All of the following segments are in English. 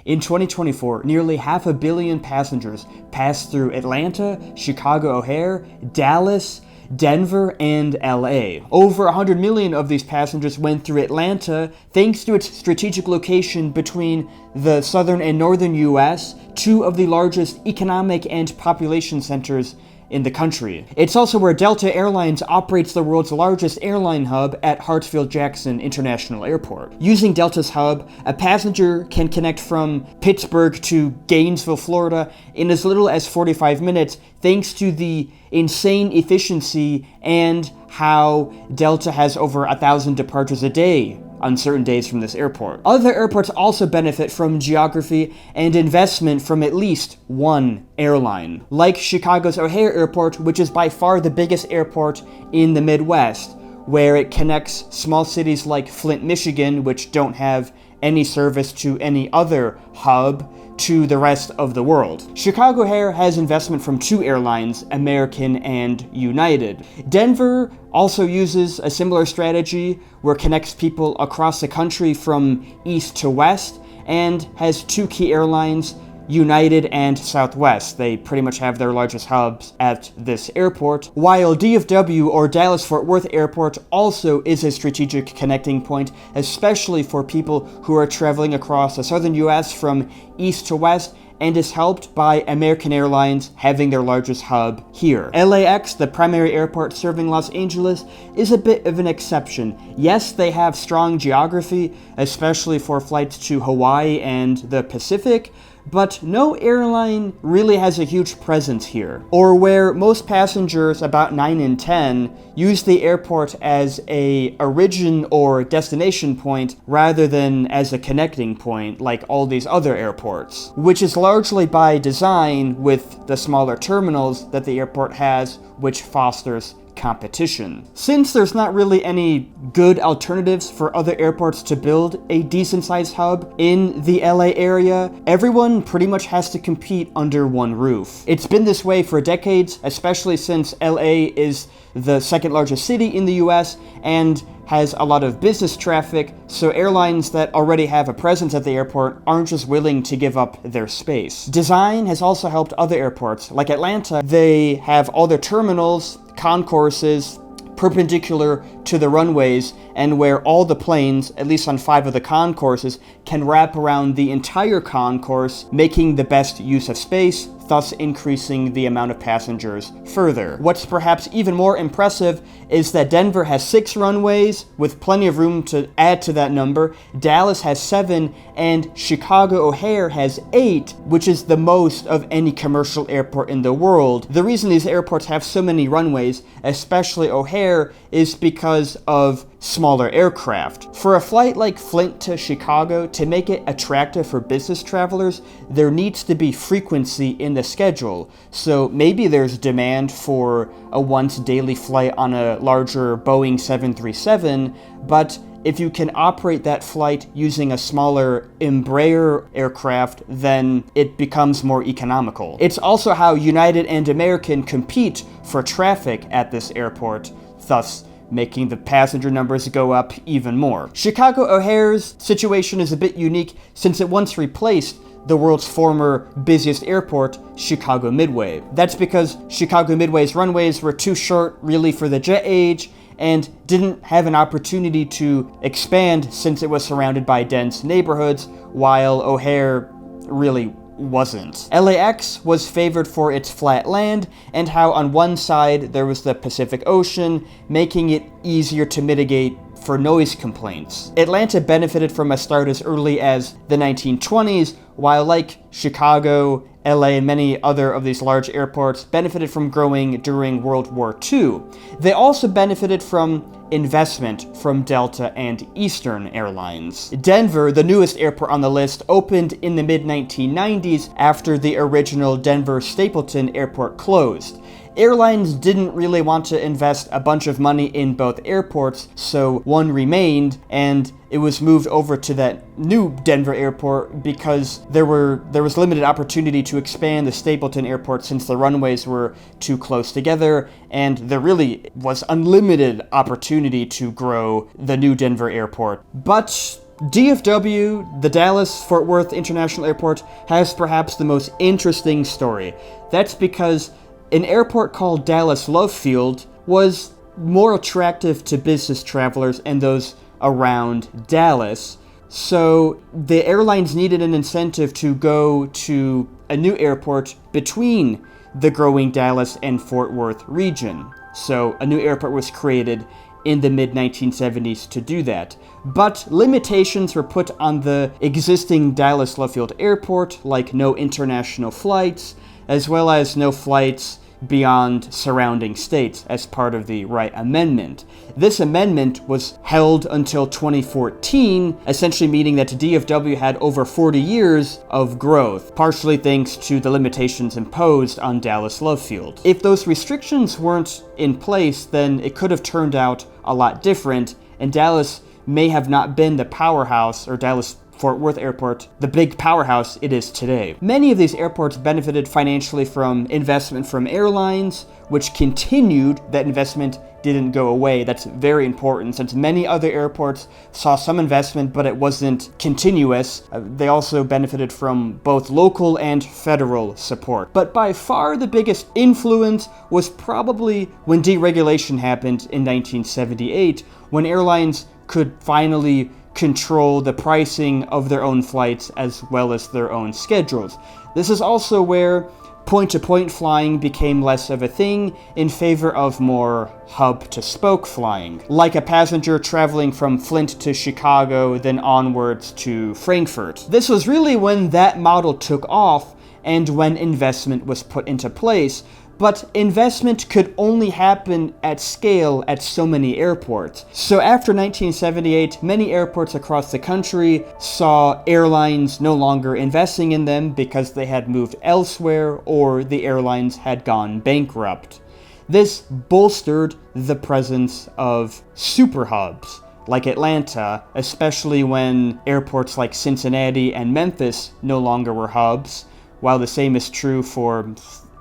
In 2024, nearly 500 million passengers passed through Atlanta, Chicago O'Hare, Dallas, Denver, and LA. Over 100 million of these passengers went through Atlanta thanks to its strategic location between the southern and northern US, two of the largest economic and population centers in the country. It's also where Delta Airlines operates the world's largest airline hub at Hartsfield Jackson International Airport. Using Delta's hub, a passenger can connect from Pittsburgh to Gainesville, Florida in as little as 45 minutes thanks to the insane efficiency and how Delta has over 1,000 departures a day on certain days from this airport. Other airports also benefit from geography and investment from at least one airline, like Chicago's O'Hare Airport, which is by far the biggest airport in the Midwest, where it connects small cities like Flint, Michigan, which don't have any service to any other hub, to the rest of the world. Chicago O'Hare has investment from two airlines, American and United. Denver also uses a similar strategy where it connects people across the country from east to west and has two key airlines, United and Southwest. They pretty much have their largest hubs at this airport, while DFW or Dallas-Fort Worth Airport also is a strategic connecting point, especially for people who are traveling across the southern US from east to west, and is helped by American Airlines having their largest hub here. LAX, the primary airport serving Los Angeles, is a bit of an exception. Yes, they have strong geography, especially for flights to Hawaii and the Pacific, but no airline really has a huge presence here. Or where most passengers, about 9 in 10, use the airport as a origin or destination point rather than as a connecting point like all these other airports, which is largely by design with the smaller terminals that the airport has, which fosters competition. Since there's not really any good alternatives for other airports to build a decent-sized hub in the LA area, everyone pretty much has to compete under one roof. It's been this way for decades, especially since LA is the second largest city in the US and has a lot of business traffic, so airlines that already have a presence at the airport aren't just willing to give up their space. Design has also helped other airports. Like Atlanta, they have all their terminals, concourses, perpendicular to the runways, and where all the planes, at least on 5 of the concourses, can wrap around the entire concourse, making the best use of space, thus increasing the amount of passengers further. What's perhaps even more impressive is that Denver has 6 runways, with plenty of room to add to that number. Dallas has 7, and Chicago O'Hare has 8, which is the most of any commercial airport in the world. The reason these airports have so many runways, especially O'Hare, is because of smaller aircraft. For a flight like Flint to Chicago, to make it attractive for business travelers, there needs to be frequency in the schedule. So maybe there's demand for a once daily flight on a larger Boeing 737, but if you can operate that flight using a smaller Embraer aircraft, then it becomes more economical. It's also how United and American compete for traffic at this airport, thus making the passenger numbers go up even more. Chicago O'Hare's situation is a bit unique since it once replaced the world's former busiest airport, Chicago Midway. That's because Chicago Midway's runways were too short really for the jet age and didn't have an opportunity to expand since it was surrounded by dense neighborhoods, while O'Hare really wasn't. LAX was favored for its flat land and how on one side there was the Pacific Ocean, making it easier to mitigate for noise complaints. Atlanta benefited from a start as early as the 1920s, while like Chicago, LA, and many other of these large airports benefited from growing during World War II. They also benefited from investment from Delta and Eastern Airlines. Denver, the newest airport on the list, opened in the mid-1990s after the original Denver Stapleton Airport closed. Airlines didn't really want to invest a bunch of money in both airports, so one remained, and it was moved over to that new Denver airport because there was limited opportunity to expand the Stapleton Airport since the runways were too close together, and there really was unlimited opportunity to grow the new Denver airport. But DFW, the Dallas-Fort Worth International Airport, has perhaps the most interesting story. That's because an airport called Dallas Love Field was more attractive to business travelers and those around Dallas. So the airlines needed an incentive to go to a new airport between the growing Dallas and Fort Worth region. So a new airport was created in the mid-1970s to do that. But limitations were put on the existing Dallas Love Field Airport, like no international flights, as well as no flights beyond surrounding states as part of the Wright Amendment. This amendment was held until 2014, essentially meaning that DFW had over 40 years of growth, partially thanks to the limitations imposed on Dallas Love Field. If those restrictions weren't in place, then it could have turned out a lot different, and Dallas may have not been the powerhouse, or Dallas Fort Worth Airport, the big powerhouse it is today. Many of these airports benefited financially from investment from airlines, which continued. That investment didn't go away. That's very important, since many other airports saw some investment, but it wasn't continuous. They also benefited from both local and federal support. But by far the biggest influence was probably when deregulation happened in 1978, when airlines could finally control the pricing of their own flights as well as their own schedules. This is also where point-to-point flying became less of a thing in favor of more hub-to-spoke flying, like a passenger traveling from Flint to Chicago, then onwards to Frankfurt. This was really when that model took off and when investment was put into place. But investment could only happen at scale at so many airports. So after 1978, many airports across the country saw airlines no longer investing in them because they had moved elsewhere or the airlines had gone bankrupt. This bolstered the presence of super hubs like Atlanta, especially when airports like Cincinnati and Memphis no longer were hubs, while the same is true for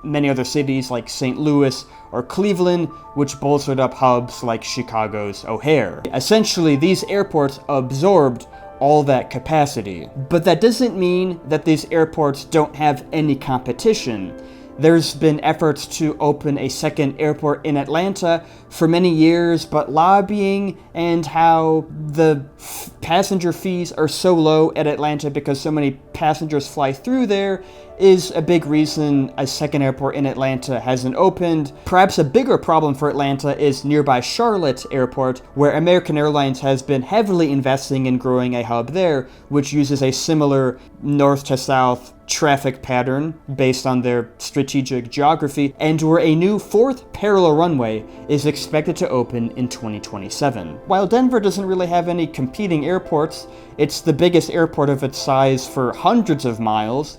many other cities like St. Louis or Cleveland, which bolstered up hubs like Chicago's O'Hare. Essentially, these airports absorbed all that capacity. But that doesn't mean that these airports don't have any competition. There's been efforts to open a second airport in Atlanta for many years, but lobbying and how the passenger fees are so low at Atlanta because so many passengers fly through there is a big reason a second airport in Atlanta hasn't opened. Perhaps a bigger problem for Atlanta is nearby Charlotte Airport, where American Airlines has been heavily investing in growing a hub there, which uses a similar north to south traffic pattern based on their strategic geography, and where a new fourth parallel runway is expected to open in 2027. While Denver doesn't really have any competing airports, it's the biggest airport of its size for hundreds of miles.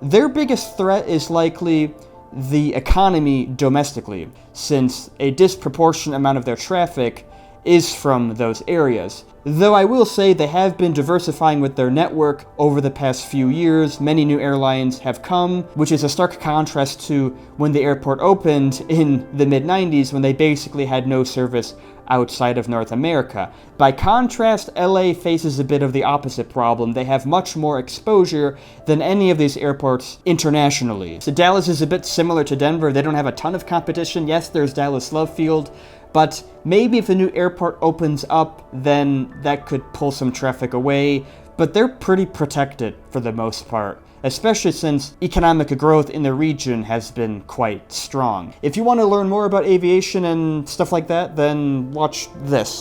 Their biggest threat is likely the economy domestically, since a disproportionate amount of their traffic is from those areas. Though I will say they have been diversifying with their network over the past few years. Many new airlines have come, which is a stark contrast to when the airport opened in the mid-90s, when they basically had no service outside of North America. By contrast, LA faces a bit of the opposite problem. They have much more exposure than any of these airports internationally. So Dallas is a bit similar to Denver. They don't have a ton of competition. Yes, there's Dallas Love Field, but maybe if a new airport opens up, then that could pull some traffic away. But they're pretty protected for the most part, especially since economic growth in the region has been quite strong. If you want to learn more about aviation and stuff like that, then watch this.